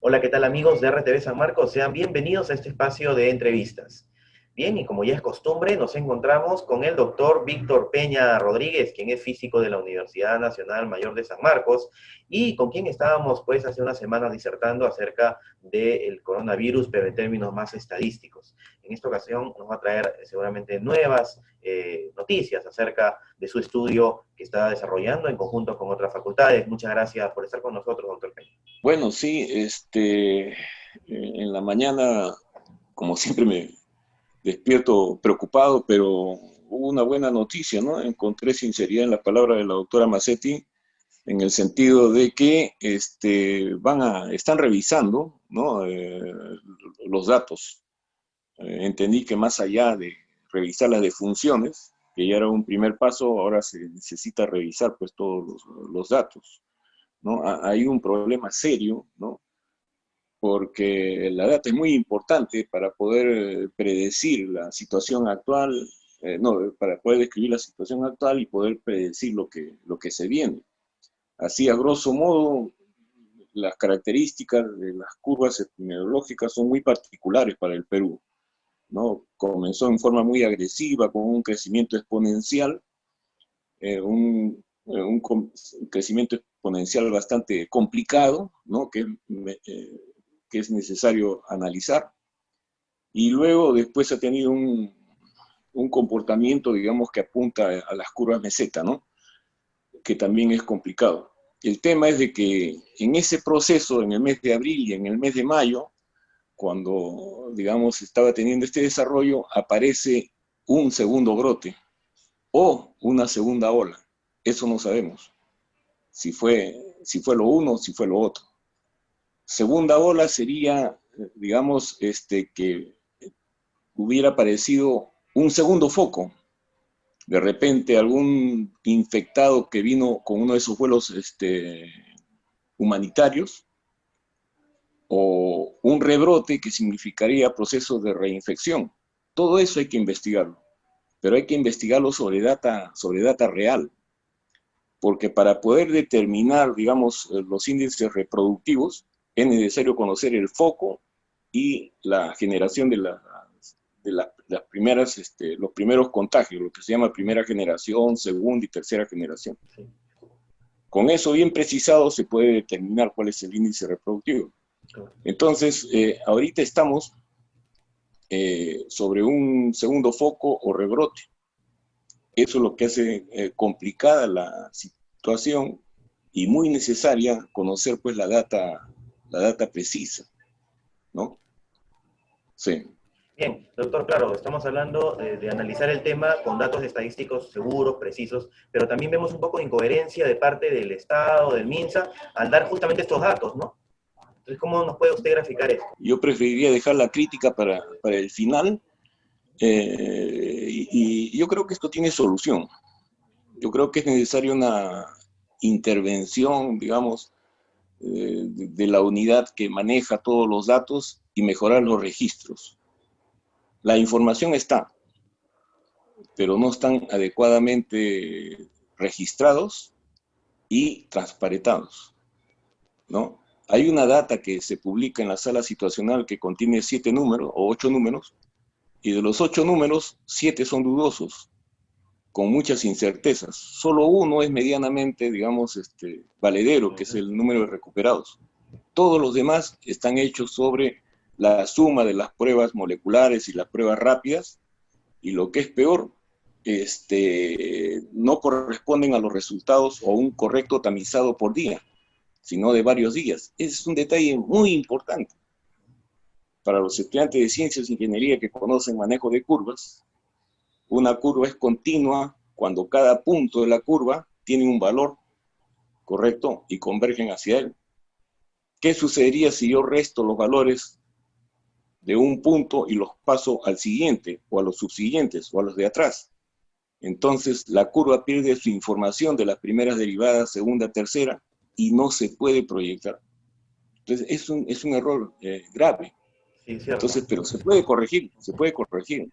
Hola, ¿qué tal amigos de RTV San Marcos? Sean bienvenidos a este espacio de entrevistas. Bien, y como ya es costumbre, nos encontramos con el doctor Víctor Peña Rodríguez, quien es físico de la Universidad Nacional Mayor de San Marcos, y con quien estábamos pues hace unas semanas disertando acerca del coronavirus, pero en términos más estadísticos. En esta ocasión nos va a traer seguramente nuevas noticias acerca de su estudio que está desarrollando en conjunto con otras facultades. Muchas gracias por estar con nosotros, doctor Peña. Bueno, sí, en la mañana, como siempre, me despierto preocupado, pero hubo una buena noticia, ¿no? Encontré sinceridad en la palabra de la doctora Massetti, en el sentido de que están revisando, ¿no? Los datos. Entendí que más allá de revisar las defunciones, que ya era un primer paso, ahora se necesita revisar pues todos los datos, ¿no? Hay un problema serio, ¿no? Porque la data es muy importante para poder predecir la situación actual, no, para poder describir la situación actual y poder predecir lo que se viene. Así, a grosso modo, las características de las curvas epidemiológicas son muy particulares para el Perú, ¿no? Comenzó en forma muy agresiva, con un crecimiento exponencial, un crecimiento exponencial bastante complicado, ¿no? Que es necesario analizar. Y luego después ha tenido un comportamiento, digamos, que apunta a las curvas meseta, ¿no? Que también es complicado. El tema es de que en ese proceso, en el mes de abril y en el mes de mayo, cuando, digamos, estaba teniendo este desarrollo, aparece un segundo brote o una segunda ola. Eso no sabemos. Si fue lo uno o si fue lo otro. Segunda ola sería, digamos, que hubiera aparecido un segundo foco. De repente algún infectado que vino con uno de esos vuelos humanitarios, o un rebrote que significaría procesos de reinfección. Todo eso hay que investigarlo, pero hay que investigarlo sobre data real, porque para poder determinar, digamos, los índices reproductivos, es necesario conocer el foco y la generación las primeras, los primeros contagios, lo que se llama primera generación, segunda y tercera generación. Con eso bien precisado se puede determinar cuál es el índice reproductivo. Entonces, ahorita estamos sobre un segundo foco o rebrote. Eso es lo que hace complicada la situación y muy necesaria conocer pues la data precisa, ¿no? Sí. Bien, doctor, claro, estamos hablando de analizar el tema con datos estadísticos seguros, precisos, pero también vemos un poco de incoherencia de parte del Estado, del MINSA, al dar justamente estos datos, ¿no? Entonces, ¿cómo nos puede usted graficar esto? Yo preferiría dejar la crítica para el final, y yo creo que esto tiene solución. Yo creo que es necesaria una intervención, digamos, de la unidad que maneja todos los datos y mejorar los registros. La información está, pero no están adecuadamente registrados y transparentados, ¿no? Hay una data que se publica en la sala situacional que contiene 7 números o 8 números, y de los 8 números, 7 son dudosos, con muchas incertezas. Solo uno es medianamente, digamos, valedero, que es el número de recuperados. Todos los demás están hechos sobre la suma de las pruebas moleculares y las pruebas rápidas, y lo que es peor, no corresponden a los resultados o un correcto tamizado por día, sino de varios días. Es un detalle muy importante. Para los estudiantes de ciencias e ingeniería que conocen manejo de curvas, una curva es continua cuando cada punto de la curva tiene un valor correcto y convergen hacia él. ¿Qué sucedería si yo resto los valores de un punto y los paso al siguiente, o a los subsiguientes, o a los de atrás? Entonces la curva pierde su información de las primeras derivadas, segunda, tercera, y no se puede proyectar. Entonces es un error grave. Sí, cierto. Entonces, pero se puede corregir,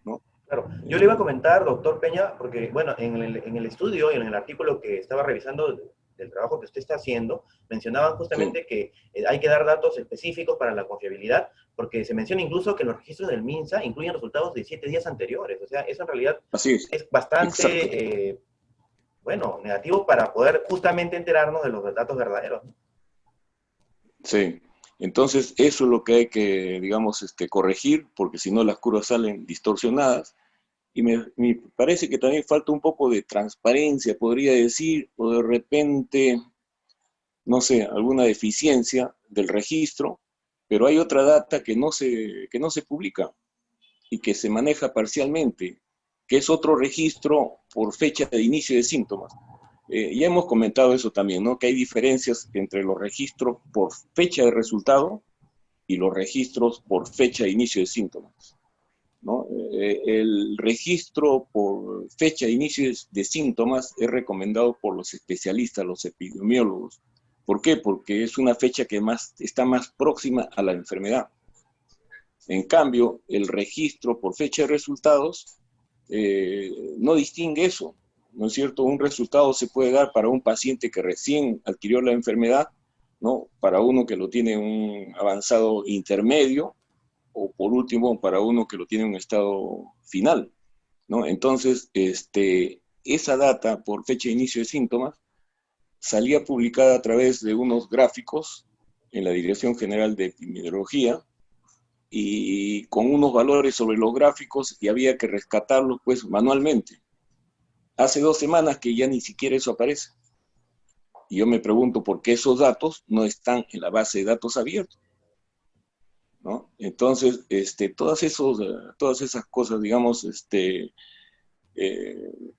¿no? Claro, yo le iba a comentar, doctor Peña, porque, bueno, en el estudio, en el artículo que estaba revisando, del trabajo que usted está haciendo, mencionaban Sí, justamente que hay que dar datos específicos para la confiabilidad, porque se menciona incluso que los registros del MINSA incluyen resultados de 7 días anteriores. O sea, eso en realidad así es, es exacto. bastante, bueno, negativo para poder justamente enterarnos de los datos verdaderos, ¿no? Sí. Entonces, eso es lo que hay que, digamos, corregir, porque si no las curvas salen distorsionadas. Y me parece que también falta un poco de transparencia, podría decir, o de repente, no sé, alguna deficiencia del registro, pero hay otra data que no se publica y que se maneja parcialmente, que es otro registro por fecha de inicio de síntomas. Ya hemos comentado eso también, ¿no? Que hay diferencias entre los registros por fecha de resultado y los registros por fecha de inicio de síntomas, ¿no? El registro por fecha de inicio de síntomas es recomendado por los especialistas, los epidemiólogos. ¿Por qué? Porque es una fecha que está más próxima a la enfermedad. En cambio, el registro por fecha de resultados no distingue eso, ¿no es cierto? Un resultado se puede dar para un paciente que recién adquirió la enfermedad, ¿no? Para uno que lo tiene un avanzado intermedio, o por último, para uno que lo tiene en un estado final, ¿no? Entonces, esa data por fecha de inicio de síntomas salía publicada a través de unos gráficos en la Dirección General de Epidemiología, y con unos valores sobre los gráficos, y había que rescatarlos pues manualmente. Hace 2 semanas que ya ni siquiera eso aparece. Y yo me pregunto por qué esos datos no están en la base de datos abiertos, ¿no? Entonces, todas esas cosas, digamos, eh,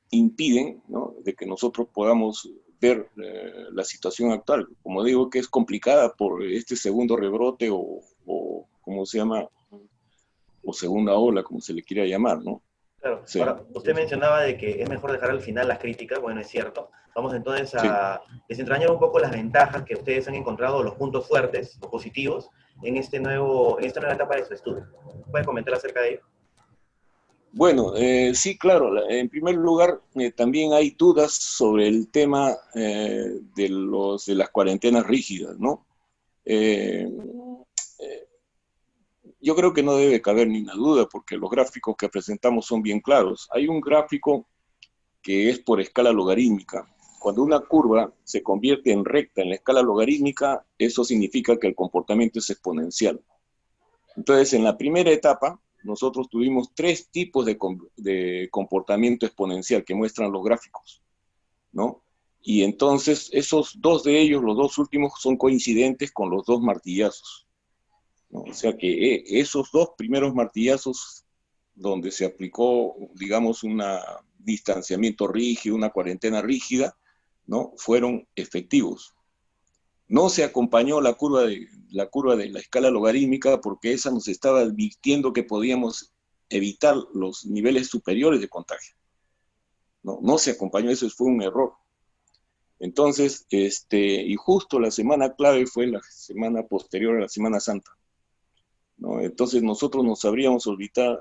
impiden, ¿no? De que nosotros podamos ver la situación actual. Como digo, que es complicada por este segundo rebrote o ¿cómo se llama? O segunda ola, como se le quiera llamar, ¿no? Claro. Sí, Ahora, usted mencionaba de que es mejor dejar al final las críticas, bueno, es cierto. Vamos entonces sí. a desentrañar un poco las ventajas que ustedes han encontrado, los puntos fuertes o positivos en en esta nueva etapa de su estudio. ¿Puede comentar acerca de ello? Bueno, sí, claro. En primer lugar, también hay dudas sobre el tema de las cuarentenas rígidas, ¿no? Eh, eh, yo creo que no debe caber ninguna duda porque los gráficos que presentamos son bien claros. Hay un gráfico que es por escala logarítmica. Cuando una curva se convierte en recta en la escala logarítmica, eso significa que el comportamiento es exponencial. Entonces, en la primera etapa, nosotros tuvimos 3 tipos de comportamiento exponencial que muestran los gráficos, ¿no? Y entonces, esos 2 de ellos, los 2 últimos, son coincidentes con los 2 martillazos, ¿no? O sea que esos 2 primeros martillazos, donde se aplicó, digamos, un distanciamiento rígido, una cuarentena rígida, ¿no? Fueron efectivos. No se acompañó la curva de la escala logarítmica porque esa nos estaba advirtiendo que podíamos evitar los niveles superiores de contagio. No se acompañó, eso fue un error. Entonces, y justo la semana clave fue la semana posterior a la Semana Santa, ¿no? Entonces nosotros nos habríamos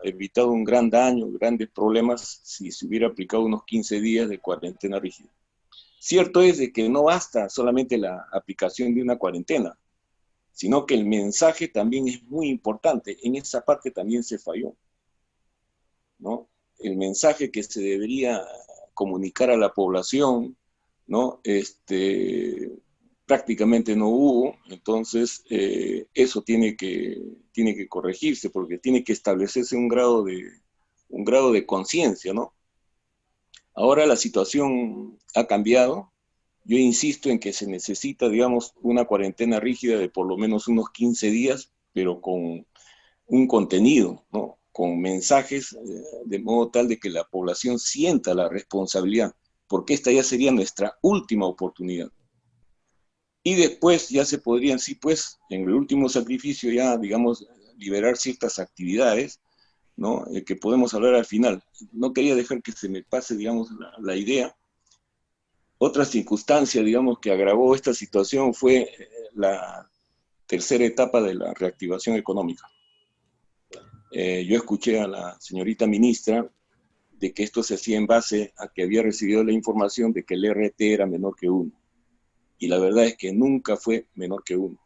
evitado un gran daño, grandes problemas si se hubiera aplicado unos 15 días de cuarentena rígida. Cierto es de que no basta solamente la aplicación de una cuarentena, sino que el mensaje también es muy importante. En esa parte también se falló, ¿no? El mensaje que se debería comunicar a la población, ¿no? Prácticamente no hubo. Entonces eso tiene que corregirse porque tiene que establecerse un grado de conciencia, ¿no? Ahora la situación ha cambiado. Yo insisto en que se necesita, digamos, una cuarentena rígida de por lo menos unos 15 días, pero con un contenido, ¿no? Con mensajes de modo tal de que la población sienta la responsabilidad, porque esta ya sería nuestra última oportunidad. Y después ya se podrían, sí, pues, en el último sacrificio ya, digamos, liberar ciertas actividades, ¿no? Que podemos hablar al final. No quería dejar que se me pase, digamos, la idea. Otra circunstancia, digamos, que agravó esta situación fue la tercera etapa de la reactivación económica. Yo escuché a la señorita ministra de que esto se hacía en base a que había recibido la información de que el RT era menor que 1. y la verdad es que nunca fue menor que 1.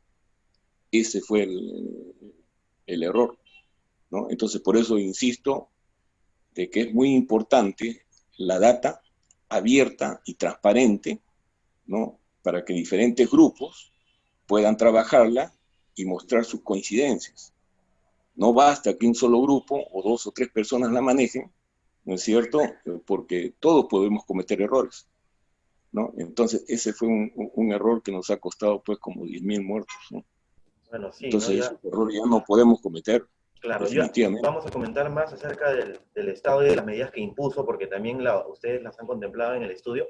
Ese fue el error, ¿no? Entonces, por eso insisto de que es muy importante la data abierta y transparente, ¿no? Para que diferentes grupos puedan trabajarla y mostrar sus coincidencias. No basta que un solo grupo o 2 o 3 personas la manejen, ¿no es cierto? Porque todos podemos cometer errores, ¿no? Entonces, ese fue un error que nos ha costado pues como 10.000 muertos, ¿no? Bueno, sí, ¿no? Entonces, Ya, ese error ya no podemos cometer, claro, ya definitivamente. vamos a comentar más acerca del Estado y de las medidas que impuso, porque también ustedes las han contemplado en el estudio.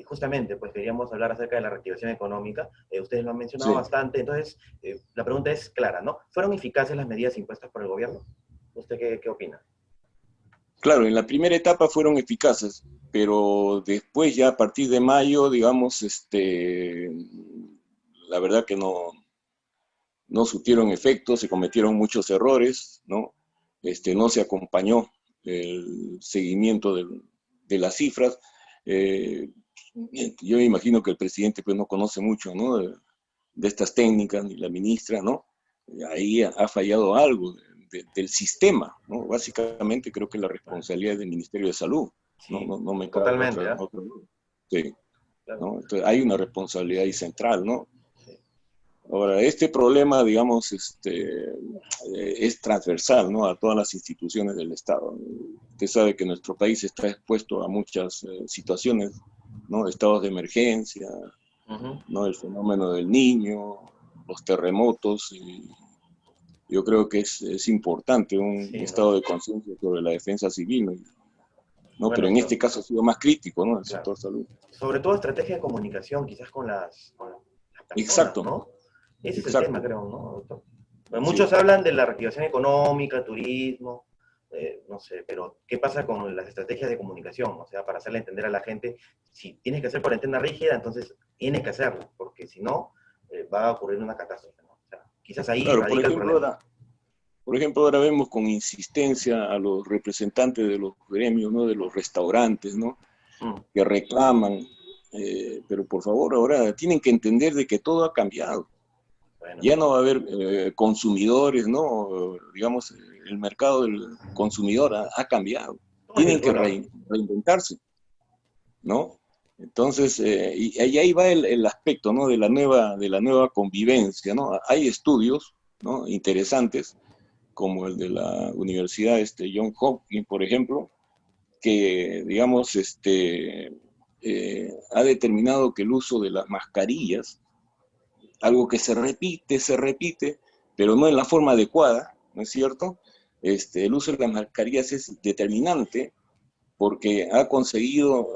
Justamente, pues queríamos hablar acerca de la reactivación económica. Ustedes lo han mencionado Sí, bastante, entonces la pregunta es clara, ¿no? ¿Fueron eficaces las medidas impuestas por el gobierno? ¿Usted qué opina? claro, en la primera etapa fueron eficaces, pero después ya a partir de mayo, digamos, la verdad que no surtieron efecto, se cometieron muchos errores, ¿no? No se acompañó el seguimiento de las cifras. Eh, yo me imagino que el presidente pues no conoce mucho, ¿no? De estas técnicas, ni la ministra, ¿no? Ahí ha fallado algo del sistema, ¿no? Básicamente creo que la Bueno, responsabilidad es del Ministerio de Salud, ¿no? sí, No me cabe totalmente, ¿ah? otra duda. Sí, Claro, ¿no? Entonces hay una responsabilidad ahí central, ¿no? sí. Ahora, este problema, digamos, es transversal, ¿no? A todas las instituciones del Estado. Usted sabe que nuestro país está expuesto a muchas situaciones, ¿no? Estados de emergencia, Ujú. ¿no? El fenómeno del niño, los terremotos. Y yo creo que es importante un Sí, ¿no? estado de conciencia sobre la defensa civil, ¿no? Pero Bueno, en este caso ha sido más crítico, ¿no? El claro. sector salud. Sobre todo estrategia de comunicación, quizás con las personas, Exacto, ¿no? Ese es el tema, exacto. creo, ¿no, doctor? Pues Sí. muchos hablan de la reactivación económica, turismo, no sé, pero ¿qué pasa con las estrategias de comunicación? O sea, para hacerle entender a la gente, si tienes que hacer cuarentena rígida, entonces tienes que hacerlo, porque si no, va a ocurrir una catástrofe, ¿no? O sea, quizás ahí Claro, radica el problema. por ejemplo, ahora vemos con insistencia a los representantes de los gremios, ¿no? De los restaurantes, ¿no? Mm, Que reclaman, pero por favor, ahora tienen que entender de que todo ha cambiado. bueno, Ya no va a haber consumidores, ¿no? Digamos, el mercado del consumidor ha cambiado. no, Tienen que bueno, reinventarse, ¿no? Entonces, y ahí va el aspecto, ¿no? De la nueva convivencia, ¿no? Hay estudios, ¿no? Interesantes, como el de la Universidad John Hopkins, por ejemplo, que, digamos, ha determinado que el uso de las mascarillas, algo que se repite, pero no en la forma adecuada, ¿no es cierto? El uso de las mascarillas es determinante porque ha conseguido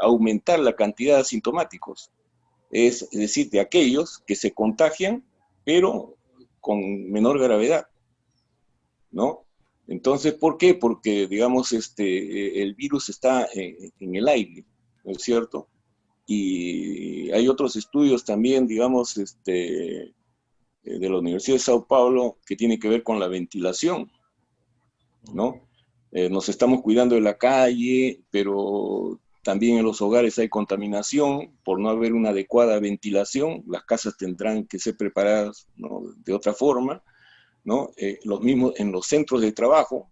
aumentar la cantidad de asintomáticos, es decir, de aquellos que se contagian, pero con menor gravedad, ¿no? Entonces, ¿por qué? Porque, digamos, el virus está en el aire, ¿no es cierto? Y hay otros estudios también, digamos, de la Universidad de Sao Paulo que tiene que ver con la ventilación, ¿no? Nos estamos cuidando de la calle, pero también en los hogares hay contaminación por no haber una adecuada ventilación. Las casas tendrán que ser preparadas, ¿no? De otra forma, ¿no? Los mismos en los centros de trabajo,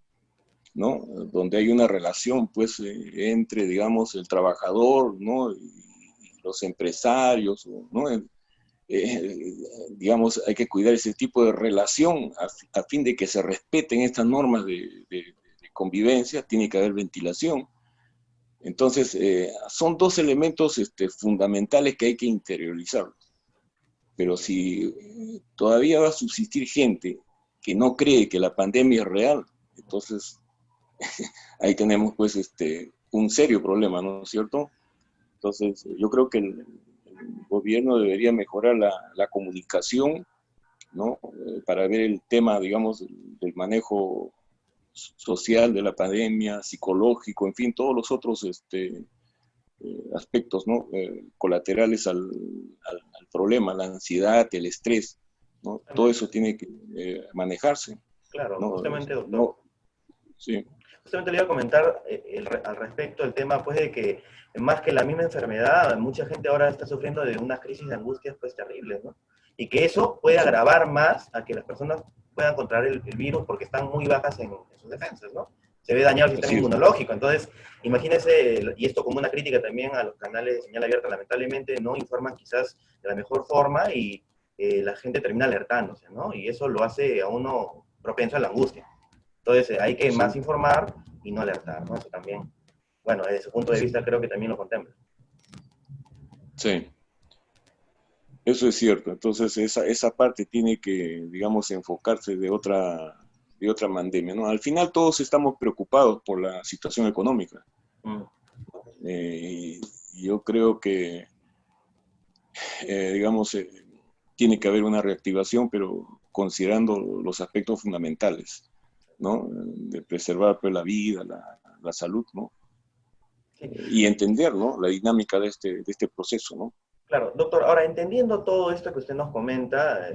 ¿no? Donde hay una relación, pues, entre, digamos, el trabajador, ¿no? Y los empresarios, ¿no? Digamos, hay que cuidar ese tipo de relación a fin de que se respeten estas normas de convivencia, tiene que haber ventilación. Entonces, son dos elementos fundamentales que hay que interiorizar. Pero si todavía va a subsistir gente que no cree que la pandemia es real, entonces ahí tenemos pues un serio problema, ¿no es cierto? Entonces, yo creo que el gobierno debería mejorar la comunicación, ¿no? Para ver el tema, digamos, del manejo social de la pandemia, psicológico, en fin, todos los otros aspectos, ¿no? Colaterales al problema, la ansiedad, el estrés, ¿no? Todo justamente, eso tiene que manejarse, claro, ¿no? justamente, doctor. No, sí. Justamente le iba a comentar al respecto el tema, pues, de que más que la misma enfermedad, mucha gente ahora está sufriendo de unas crisis de angustias, pues, terribles, ¿no? Y que eso puede Sí, agravar más a que las personas puedan contraer el virus porque están muy bajas en sus defensas, ¿no? Se ve dañado el sistema así es. inmunológico. Entonces, imagínense, y esto como una crítica también a los canales de señal abierta, lamentablemente no informan quizás de la mejor forma y la gente termina alertándose, ¿no? Y eso lo hace a uno propenso a la angustia. Entonces, hay que más Sí, informar y no alertar, ¿no? Eso también, bueno, desde su punto de sí, vista creo que también lo contempla. sí, eso es cierto. Entonces, esa parte tiene que, digamos, enfocarse de otra mandemia, ¿no? Al final todos estamos preocupados por la situación económica. Mm, Y yo creo que, digamos, tiene que haber una reactivación, pero considerando los aspectos fundamentales, ¿no? De preservar pues, la vida, la salud, ¿no? sí. Y entender, ¿no? La dinámica de este proceso, ¿no? Claro, doctor, ahora entendiendo todo esto que usted nos comenta,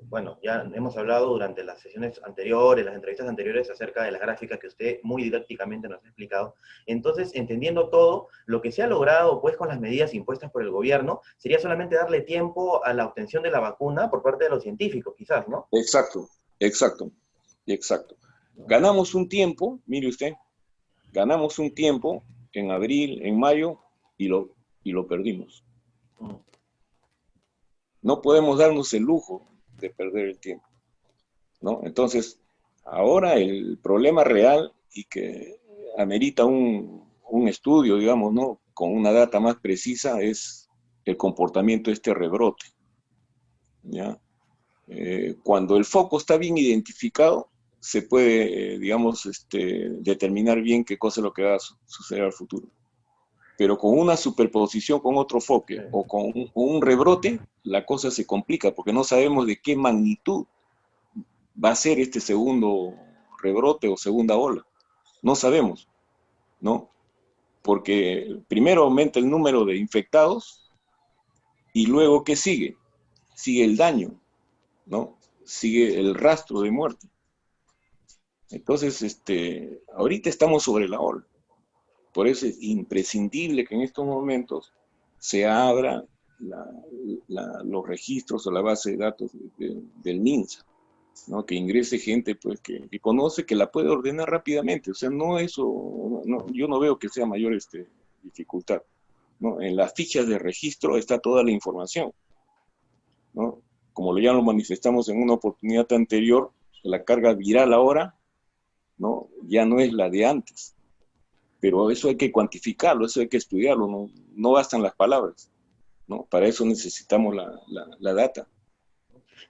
bueno, ya hemos hablado durante las sesiones anteriores, las entrevistas anteriores acerca de las gráficas que usted muy didácticamente nos ha explicado. Entonces, entendiendo todo, lo que se ha logrado pues con las medidas impuestas por el gobierno sería solamente darle tiempo a la obtención de la vacuna por parte de los científicos, quizás, ¿no? Exacto, exacto, exacto. Ganamos un tiempo, mire usted, ganamos un tiempo en abril, en mayo, y lo perdimos. Mm, No podemos darnos el lujo de perder el tiempo, ¿no? Entonces, ahora el problema real y que amerita un estudio, digamos, ¿no? Con una data más precisa es el comportamiento de este rebrote, ¿ya? Cuando el foco está bien identificado, se puede, digamos, determinar bien qué cosa es lo que va a suceder al futuro. Pero con una superposición con otro foque sí. o con un rebrote, la cosa se complica porque no sabemos de qué magnitud va a ser este segundo rebrote o segunda ola. No sabemos, ¿no? Porque primero aumenta el número de infectados y luego, ¿qué sigue? Sigue el daño, ¿no? Sigue el rastro de muerte. Entonces, ahorita estamos sobre la ola. Por eso es imprescindible que en estos momentos se abra los registros o la base de datos del MINSA, ¿no? Que ingrese gente pues, que conoce, que la puede ordenar rápidamente. O sea, no eso, no, yo no veo que sea mayor dificultad, ¿no? En las fichas de registro está toda la información, ¿no? Como ya lo manifestamos en una oportunidad anterior, la carga viral ahora, ¿no? Ya no es la de antes. Pero eso hay que cuantificarlo, eso hay que estudiarlo, no bastan las palabras, ¿no? Para eso necesitamos la data.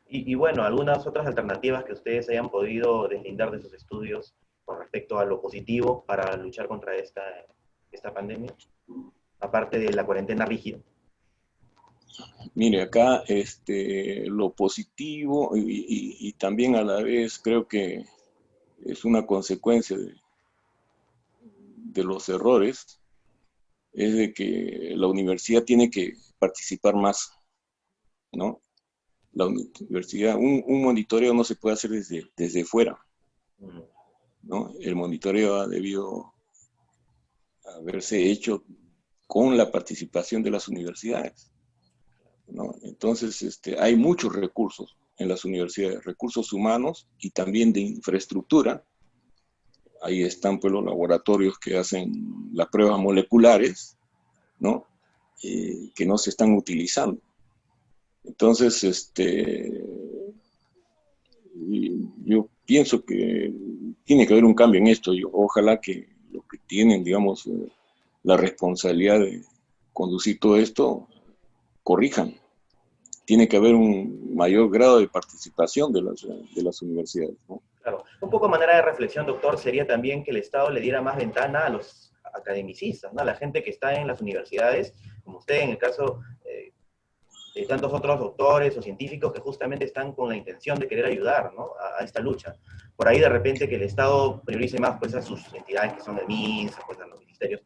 Y bueno, algunas otras alternativas que ustedes hayan podido deslindar de sus estudios con respecto a lo positivo para luchar contra esta pandemia, aparte de la cuarentena rígida. Mire, acá lo positivo y también a la vez creo que es una consecuencia de los errores, es de que la universidad tiene que participar más, ¿no? La universidad, un monitoreo no se puede hacer desde fuera, Mm, ¿no? El monitoreo ha debido haberse hecho con la participación de las universidades, ¿no? Entonces, hay muchos recursos en las universidades, recursos humanos y también de infraestructura. Ahí están pues, los laboratorios que hacen las pruebas moleculares, ¿no? Que no se están utilizando. Entonces, yo pienso que tiene que haber un cambio en esto. Ojalá que los que tienen, digamos, la responsabilidad de conducir todo esto corrijan. Tiene que haber un mayor grado de participación de las universidades, ¿no? claro. Un poco manera de reflexión, doctor, sería también que el Estado le diera más ventana a los academicistas, ¿no? A la gente que está en las universidades, como usted en el caso de tantos otros doctores o científicos que justamente están con la intención de querer ayudar, ¿no? A esta lucha. Por ahí de repente que el Estado priorice más pues, a sus entidades que son el MINSA, pues, a los ministerios,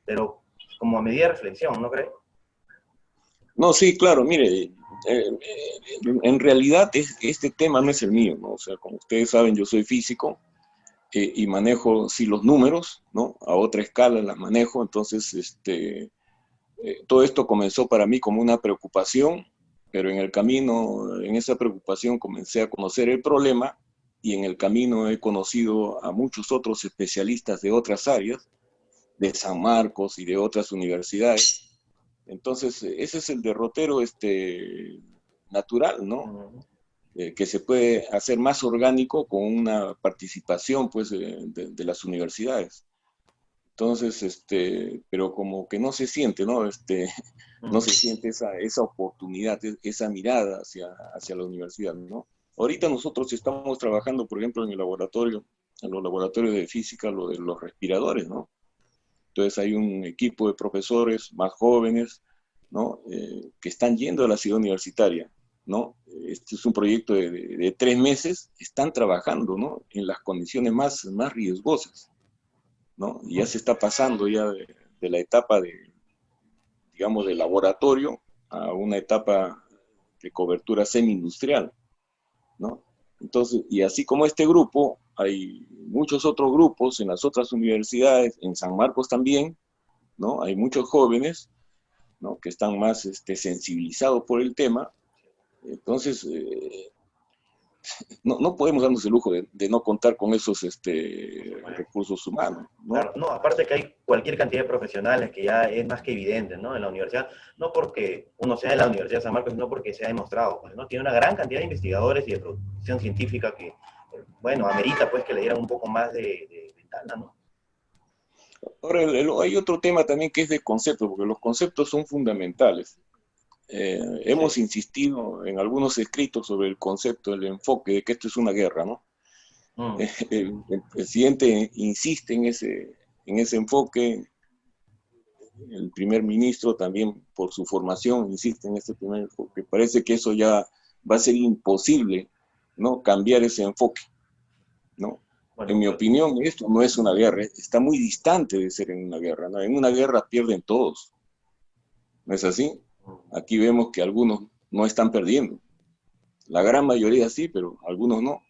pero como a medida de reflexión, ¿no cree? No, sí, claro, mire, en realidad este tema no es el mío, ¿no? O sea, como ustedes saben, yo soy físico y manejo sí los números, ¿no? A otra escala las manejo, entonces todo esto comenzó para mí como una preocupación, pero en el camino, en esa preocupación comencé a conocer el problema y en el camino he conocido a muchos otros especialistas de otras áreas, de San Marcos y de otras universidades. Entonces, ese es el derrotero natural, ¿no? Que se puede hacer más orgánico con una participación pues, de las universidades. Entonces, pero como que no se siente, ¿no? No se siente esa oportunidad, esa mirada hacia la universidad, ¿no? Ahorita nosotros estamos trabajando, por ejemplo, en los laboratorios de física, lo de los respiradores, ¿no? Entonces hay un equipo de profesores más jóvenes, ¿no? Que están yendo a la ciudad universitaria, ¿no? Este es un proyecto de 3 meses, están trabajando, ¿no? En las condiciones más riesgosas, ¿no? Y ya se está pasando ya de la etapa digamos, de laboratorio a una etapa de cobertura semi-industrial, ¿no? Entonces, y así como este grupo, hay muchos otros grupos en las otras universidades, en San Marcos también, ¿no? Hay muchos jóvenes, ¿no? Que están más sensibilizados por el tema. Entonces, no podemos darnos el lujo de no contar con esos recursos humanos, ¿no? Claro, no, aparte que hay cualquier cantidad de profesionales que ya es más que evidente, ¿no? En la universidad, no porque uno sea de la Universidad de San Marcos, sino porque se ha demostrado, pues, ¿no? Tiene una gran cantidad de investigadores y de producción científica que, bueno, amerita, pues, que le dieran un poco más de ventana, ¿no? Ahora, hay otro tema también que es de concepto, porque los conceptos son fundamentales. Hemos Sí. insistido en algunos escritos sobre el concepto, el enfoque de que esto es una guerra, ¿no? Mm. El presidente insiste en ese enfoque, el primer ministro también por su formación insiste en ese primer enfoque. Parece que eso ya va a ser imposible, ¿no? Cambiar ese enfoque, ¿no? En Bueno, mi pues, opinión, esto no es una guerra, está muy distante de ser en una guerra, ¿no? En una guerra pierden todos, ¿no es así? Aquí vemos que algunos no están perdiendo. La gran mayoría sí, pero algunos no,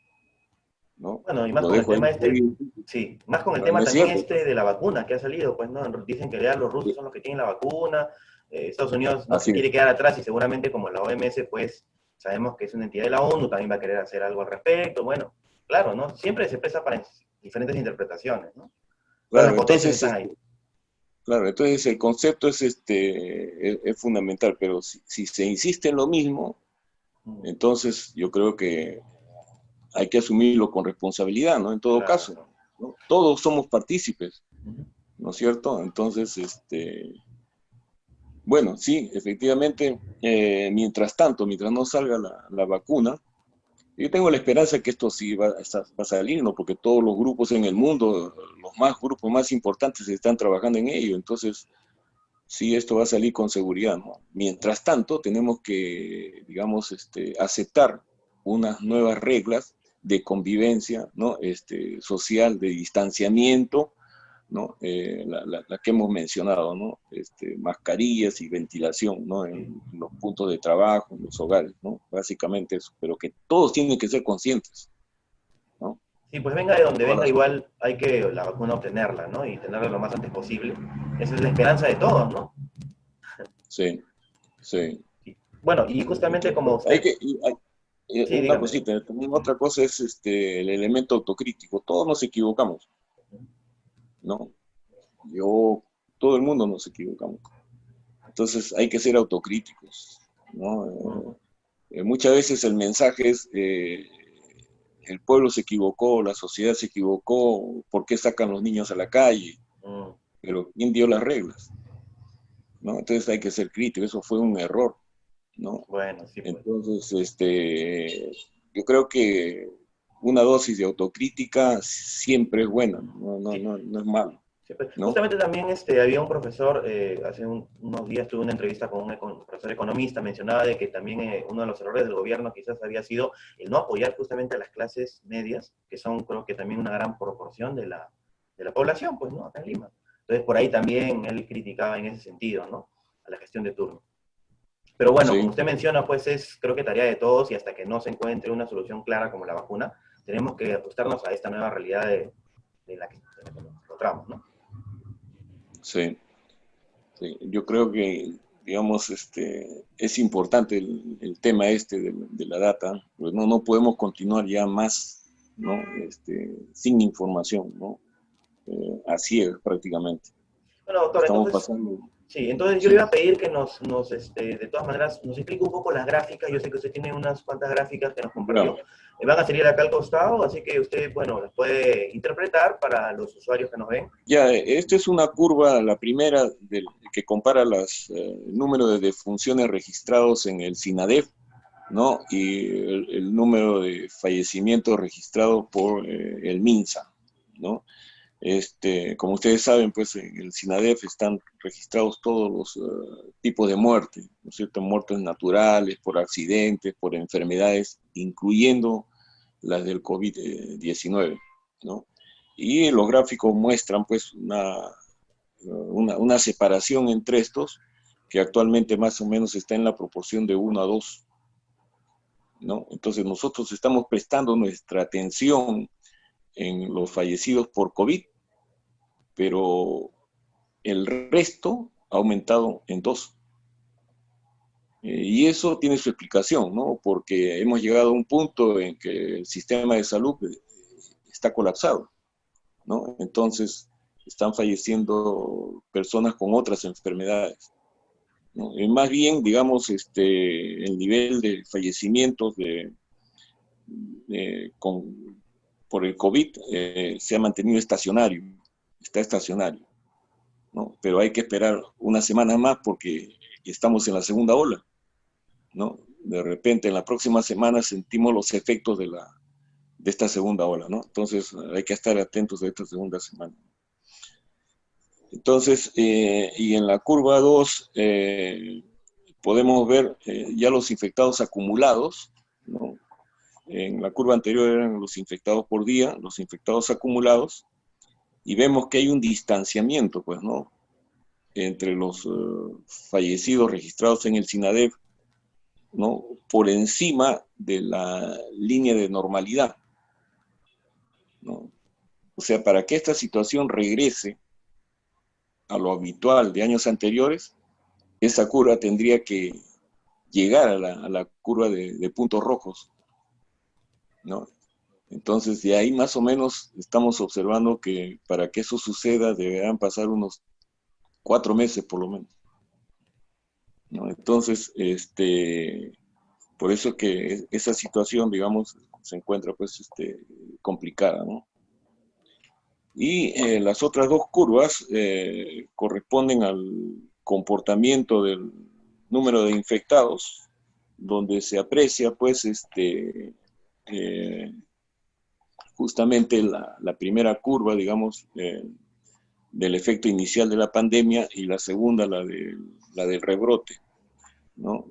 ¿no? bueno, y más Lo con el dejo ahí. tema sí, más con el No tema es también cierto. de la vacuna que ha salido, pues, ¿no? Dicen que ya los rusos son los que tienen la vacuna, Estados Unidos no se Así es. quiere quedar atrás y seguramente como la OMS, pues, sabemos que es una entidad de la ONU, también va a querer hacer algo al respecto, bueno, claro, ¿no? Siempre se presta para diferentes interpretaciones, ¿no? Todas las Claro, potencias entonces, están ahí. claro, entonces el concepto es fundamental, pero si se insiste en lo mismo, Mm. entonces yo creo que hay que asumirlo con responsabilidad, ¿no? En todo Claro, caso, ¿no? ¿no? Todos somos partícipes, Ujú. ¿no es cierto? Entonces, bueno, sí, efectivamente, mientras tanto, mientras no salga la vacuna, yo tengo la esperanza que esto sí va a salir, ¿no? Porque todos los grupos en el mundo, grupos más importantes están trabajando en ello, entonces sí, esto va a salir con seguridad, ¿no? Mientras tanto, tenemos que, digamos, aceptar unas nuevas reglas de convivencia, ¿no? Social, de distanciamiento, ¿no? La que hemos mencionado, ¿no? Mascarillas y ventilación, ¿no? Sí. En los puntos de trabajo, en los hogares, ¿no? Básicamente eso, pero que todos tienen que ser conscientes, ¿no? Sí, pues venga de donde Toda la venga, sociedad. igual hay que la vacuna obtenerla, ¿no? Y tenerla lo más antes posible. Esa es la esperanza de todos, ¿no? Sí, sí. Sí. Bueno, y justamente como Hay usted, que, sí, una dígame. cosita, también otra cosa es el elemento autocrítico. Todos nos equivocamos, ¿no? Yo, todo el mundo nos equivocamos. Entonces hay que ser autocríticos, ¿no? Ujú. Muchas veces el mensaje es, el pueblo se equivocó, la sociedad se equivocó, ¿por qué sacan los niños a la calle? Mm. Pero ¿quién dio las reglas? ¿No? Entonces hay que ser crítico, eso fue un error, ¿no? Bueno, sí, pues. Entonces, yo creo que una dosis de autocrítica siempre es buena, Sí. no es malo, Sí, pues. ¿no? Justamente también había un profesor, hace unos días tuve una entrevista con un profesor economista, mencionaba de que también uno de los errores del gobierno quizás había sido el no apoyar justamente a las clases medias, que son creo que también una gran proporción de la población, pues, ¿no? Acá en Lima. Entonces por ahí también él criticaba en ese sentido, ¿no? A la gestión de turno. Pero bueno, como Sí, usted menciona, pues es creo que tarea de todos y hasta que no se encuentre una solución clara como la vacuna, tenemos que ajustarnos a esta nueva realidad de la que nos encontramos, ¿no? Sí, sí. Yo creo que, digamos, es importante el tema de la data, pues no podemos continuar ya más, ¿no? Sin información, ¿no? A ciegas prácticamente. Bueno, doctor, Estamos entonces, pasando, sí, entonces yo le sí. iba a pedir que de todas maneras, nos explique un poco las gráficas. Yo sé que usted tiene unas cuantas gráficas que nos Ya, compartió. Van a salir acá al costado, así que usted, bueno, las puede interpretar para los usuarios que nos ven. ya, esta es una curva, la primera, que compara el número de defunciones registrados en el SINADEF, ¿no? Y el número de fallecimientos registrados por el MINSA, ¿no? Como ustedes saben, pues en el SINADEF están registrados todos los tipos de muerte, ¿no es cierto? Muertes naturales, por accidentes, por enfermedades, incluyendo las del COVID-19, ¿no? Y los gráficos muestran pues una separación entre estos, que actualmente más o menos está en la proporción de 1 a 2, ¿no? Entonces nosotros estamos prestando nuestra atención en los fallecidos por COVID, pero el resto ha aumentado en 2. Y eso tiene su explicación, ¿no? Porque hemos llegado a un punto en que el sistema de salud está colapsado, ¿no? Entonces están falleciendo personas con otras enfermedades, ¿no? Y más bien, digamos, el nivel de fallecimientos por el COVID se ha mantenido estacionario, está estacionario, ¿no? Pero hay que esperar una semana más porque estamos en la segunda ola, ¿no? De repente en la próxima semana sentimos los efectos de esta segunda ola, ¿no? Entonces hay que estar atentos a esta segunda semana. Entonces, y en la curva 2 podemos ver ya los infectados acumulados, ¿no? En la curva anterior eran los infectados por día, los infectados acumulados, y vemos que hay un distanciamiento, pues, ¿no? Entre los fallecidos registrados en el SINADEF, ¿no? Por encima de la línea de normalidad, ¿no? O sea, para que esta situación regrese a lo habitual de años anteriores, esa curva tendría que llegar a la curva de puntos rojos, ¿no? Entonces, de ahí más o menos estamos observando que para que eso suceda deberán pasar unos 4 meses por lo menos, ¿no? Entonces, por eso que esa situación, digamos, se encuentra pues complicada, ¿no? Y las otras dos curvas corresponden al comportamiento del número de infectados, donde se aprecia pues justamente la primera curva, digamos, del efecto inicial de la pandemia, y la segunda, la del rebrote, ¿no?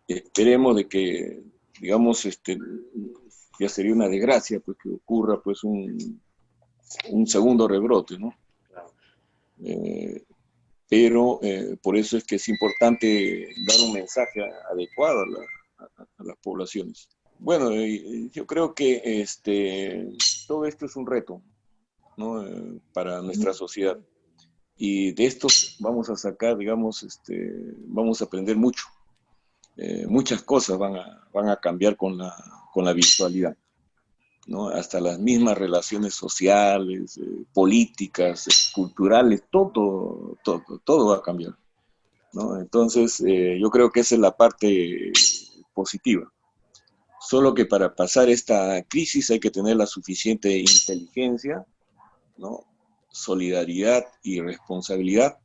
Esperemos de que, digamos, ya sería una desgracia pues, que ocurra pues un segundo rebrote, ¿no? Claro. Pero por eso es que es importante dar un mensaje adecuado a las poblaciones. Bueno, yo creo que todo esto es un reto, ¿no? Para nuestra sociedad. Y de estos vamos a sacar, digamos, vamos a aprender mucho. Muchas cosas van a cambiar con la virtualidad, ¿no? Hasta las mismas relaciones sociales, políticas, culturales, todo va a cambiar, ¿no? Entonces, yo creo que esa es la parte positiva. Solo que para pasar esta crisis hay que tener la suficiente inteligencia, ¿no? Solidaridad y responsabilidad,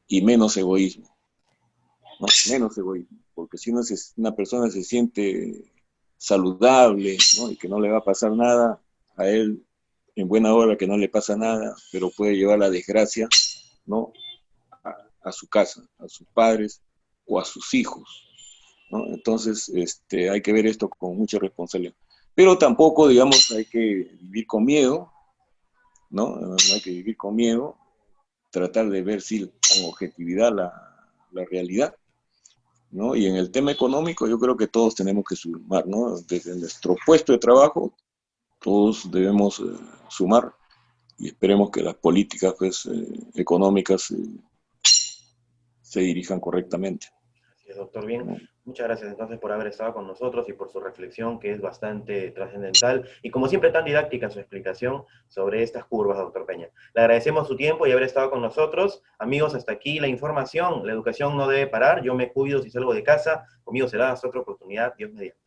y menos egoísmo, ¿no? Menos egoísmo, porque si una persona se siente saludable, ¿no? Y que no le va a pasar nada, a él en buena hora que no le pasa nada, pero puede llevar la desgracia, ¿no? A su casa, a sus padres o a sus hijos, ¿no? Entonces, hay que ver esto con mucha responsabilidad. Pero tampoco, digamos, hay que vivir con miedo, ¿no? No hay que vivir con miedo, tratar de ver sí, con objetividad la realidad, ¿no? Y en el tema económico yo creo que todos tenemos que sumar, ¿no? Desde nuestro puesto de trabajo todos debemos sumar y esperemos que las políticas pues, económicas se dirijan correctamente. Así es, doctor. Bien, muchas gracias entonces por haber estado con nosotros y por su reflexión que es bastante trascendental y como siempre tan didáctica su explicación sobre estas curvas, doctor Peña. Le agradecemos su tiempo y haber estado con nosotros. Amigos, hasta aquí la información. La educación no debe parar. Yo me cuido si salgo de casa. Conmigo será hasta otra oportunidad. Dios mediante.